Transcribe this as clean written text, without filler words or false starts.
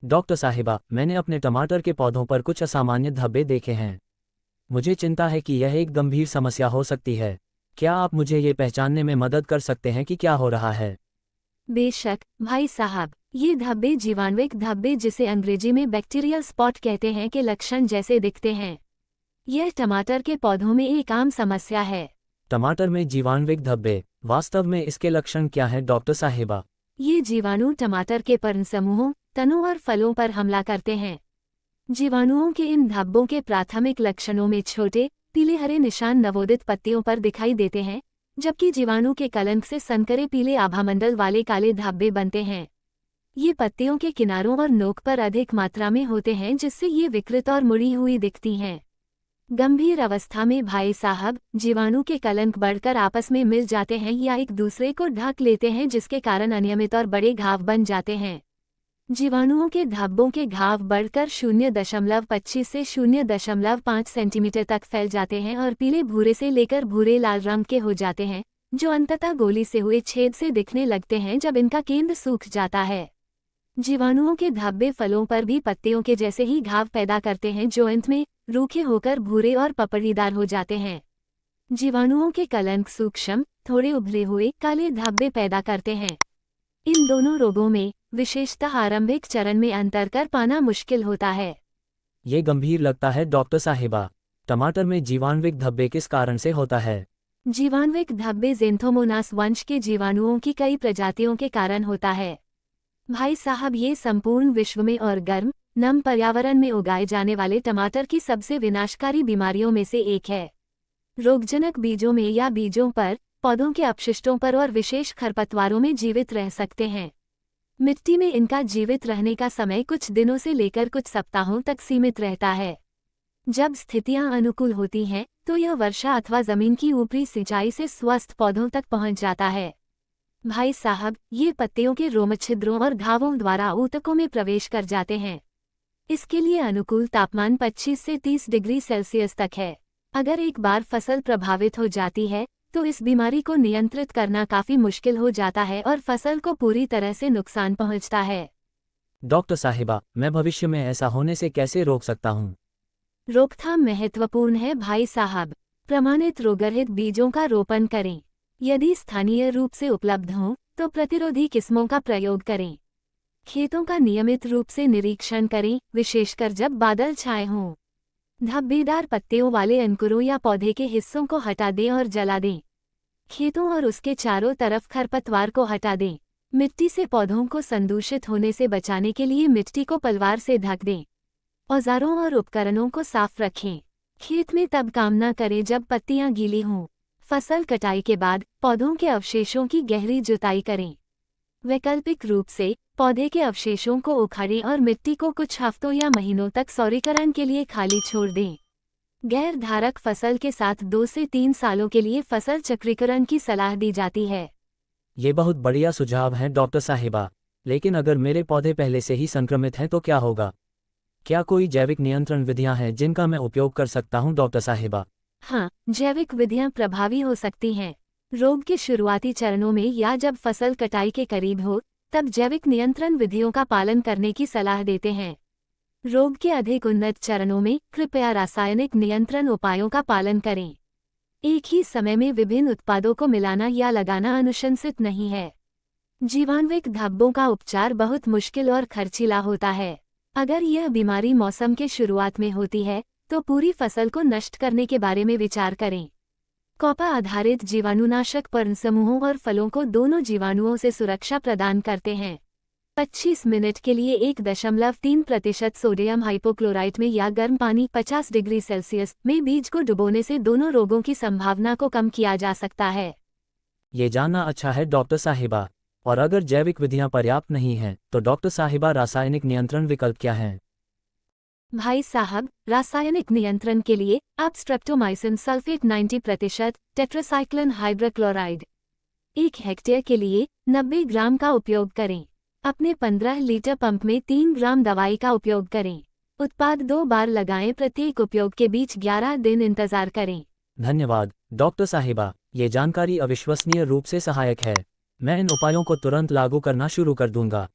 Doctor साहिबा, मैंने अपने टमाटर के पौधों पर कुछ असामान्य धब्बे देखे हैं। मुझे चिंता है कि यह एक गंभीर समस्या हो सकती है। क्या आप मुझे ये पहचानने में मदद कर सकते हैं कि क्या हो रहा है? बेशक भाई साहब, ये धब्बे जीवाणुविक धब्बे जिसे अंग्रेजी में बैक्टीरियल स्पॉट कहते हैं के लक्षण जैसे दिखते हैं। यह टमाटर के पौधों में एक आम समस्या है। टमाटर में जीवाणुविक धब्बे, वास्तव में इसके लक्षण क्या हैं डॉक्टर साहिबा? ये जीवाणु टमाटर के पर्ण समूहों, तनों और फलों पर हमला करते हैं। जीवाणुओं के इन धब्बों के प्राथमिक लक्षणों में छोटे पीले हरे निशान नवोदित पत्तियों पर दिखाई देते हैं, जबकि जीवाणु के कलंक से संकरे पीले आभामंडल वाले काले धब्बे बनते हैं। ये पत्तियों के किनारों और नोक पर अधिक मात्रा में होते हैं, जिससे ये विकृत और मुड़ी हुई दिखती हैं। गंभीर अवस्था में भाई साहब, जीवाणु के कलंक बढ़कर आपस में मिल जाते हैं या एक दूसरे को ढक लेते हैं, जिसके कारण अनियमित और बड़े घाव बन जाते हैं। जीवाणुओं के धब्बों के घाव बढ़कर 0.25 से 0.5 सेंटीमीटर तक फैल जाते हैं और पीले भूरे से लेकर भूरे लाल रंग के हो जाते हैं, जो अंततः गोली से हुए छेद से दिखने लगते हैं जब इनका केंद्र सूख जाता है। जीवाणुओं के धब्बे फलों पर भी पत्तियों के जैसे ही घाव पैदा करते हैं, जो अंत में रूखे होकर भूरे और पपड़ीदार हो जाते हैं। जीवाणुओं के कलंक सूक्ष्म, थोड़े उभरे हुए काले धब्बे पैदा करते हैं। इन दोनों रोगों में विशेषतः आरंभिक चरण में अंतर कर पाना मुश्किल होता है। ये गंभीर लगता है डॉक्टर साहिबा। टमाटर में जीवाणुविक धब्बे किस कारण से होता है? जीवाणुविक धब्बे ज़ेंथोमोनास वंश के जीवाणुओं की कई प्रजातियों के कारण होता है। भाई साहब, ये संपूर्ण विश्व में और गर्म नम पर्यावरण में उगाए जाने वाले टमाटर की सबसे विनाशकारी बीमारियों में से एक है। रोगजनक बीजों में या बीजों पर, पौधों के अपशिष्टों पर और विशेष खरपतवारों में जीवित रह सकते हैं। मिट्टी में इनका जीवित रहने का समय कुछ दिनों से लेकर कुछ सप्ताहों तक सीमित रहता है। जब स्थितियां अनुकूल होती हैं, तो यह वर्षा अथवा जमीन की ऊपरी सिंचाई से स्वस्थ पौधों तक पहुंच जाता है। भाई साहब, ये पत्तियों के रोमछिद्रों और घावों द्वारा ऊतकों में प्रवेश कर जाते हैं। इसके लिए अनुकूल तापमान 25 से 30 डिग्री सेल्सियस तक है। अगर एक बार फसल प्रभावित हो जाती है, तो इस बीमारी को नियंत्रित करना काफी मुश्किल हो जाता है और फसल को पूरी तरह से नुकसान पहुंचता है। डॉक्टर साहिबा, मैं भविष्य में ऐसा होने से कैसे रोक सकता हूँ? रोकथाम महत्वपूर्ण है भाई साहब। प्रमाणित रोगरहित बीजों का रोपण करें। यदि स्थानीय रूप से उपलब्ध हों, तो प्रतिरोधी किस्मों का प्रयोग करें। खेतों का नियमित रूप से निरीक्षण करें, विशेषकर जब बादल छाए हों। धब्बेदार पत्तियों वाले अंकुरों या पौधे के हिस्सों को हटा दें और जला दें। खेतों और उसके चारों तरफ खरपतवार को हटा दें। मिट्टी से पौधों को संदूषित होने से बचाने के लिए मिट्टी को पलवार से ढक दें। औजारों और उपकरणों को साफ रखें। खेत में तब काम न करें जब पत्तियां गीली हों। फसल कटाई के बाद पौधों के अवशेषों की गहरी जुताई करें। वैकल्पिक रूप से पौधे के अवशेषों को उखाड़ें और मिट्टी को कुछ हफ्तों या महीनों तक सौरीकरण के लिए खाली छोड़ दें। गैर धारक फसल के साथ 2 से 3 सालों के लिए फसल चक्रीकरण की सलाह दी जाती है। ये बहुत बढ़िया सुझाव हैं डॉक्टर साहिबा। लेकिन अगर मेरे पौधे पहले से ही संक्रमित हैं तो क्या होगा? क्या कोई जैविक नियंत्रण विधियां हैं जिनका मैं उपयोग कर सकता हूं डॉक्टर साहिबा? हाँ, जैविक विधियां प्रभावी हो सकती हैं। रोग के शुरुआती चरणों में या जब फसल कटाई के करीब हो, तब जैविक नियंत्रण विधियों का पालन करने की सलाह देते हैं। रोग के अधिक उन्नत चरणों में कृपया रासायनिक नियंत्रण उपायों का पालन करें। एक ही समय में विभिन्न उत्पादों को मिलाना या लगाना अनुशंसित नहीं है। जीवाणुविक धब्बों का उपचार बहुत मुश्किल और खर्चीला होता है। अगर यह बीमारी मौसम के शुरुआत में होती है, तो पूरी फसल को नष्ट करने के बारे में विचार करें। कॉपर आधारित जीवाणुनाशक पर्णसमूहों और फलों को दोनों जीवाणुओं से सुरक्षा प्रदान करते हैं। 25 मिनट के लिए 1.3% सोडियम हाइपोक्लोराइट में या गर्म पानी 50 डिग्री सेल्सियस में बीज को डुबोने से दोनों रोगों की संभावना को कम किया जा सकता है। ये जानना अच्छा है डॉक्टर साहिबा। और अगर जैविक विधियां पर्याप्त नहीं हैं, तो डॉक्टर साहिबा रासायनिक नियंत्रण विकल्प क्या हैं? भाई साहब, रासायनिक नियंत्रण के लिए आप streptomycin sulphate 90% tetracycline hydrochloride 1 hectare के लिए 90 ग्राम का उपयोग करें। अपने 15 लीटर पंप में 3 ग्राम दवाई का उपयोग करें। उत्पाद 2 बार लगाएं। प्रत्येक उपयोग के बीच 11 दिन इंतजार करें। धन्यवाद डॉक्टर साहिबा, ये जानकारी अविश्वसनीय रूप से सहायक है। मैं इन उपायों को तुरंत लागू करना शुरू कर दूंगा।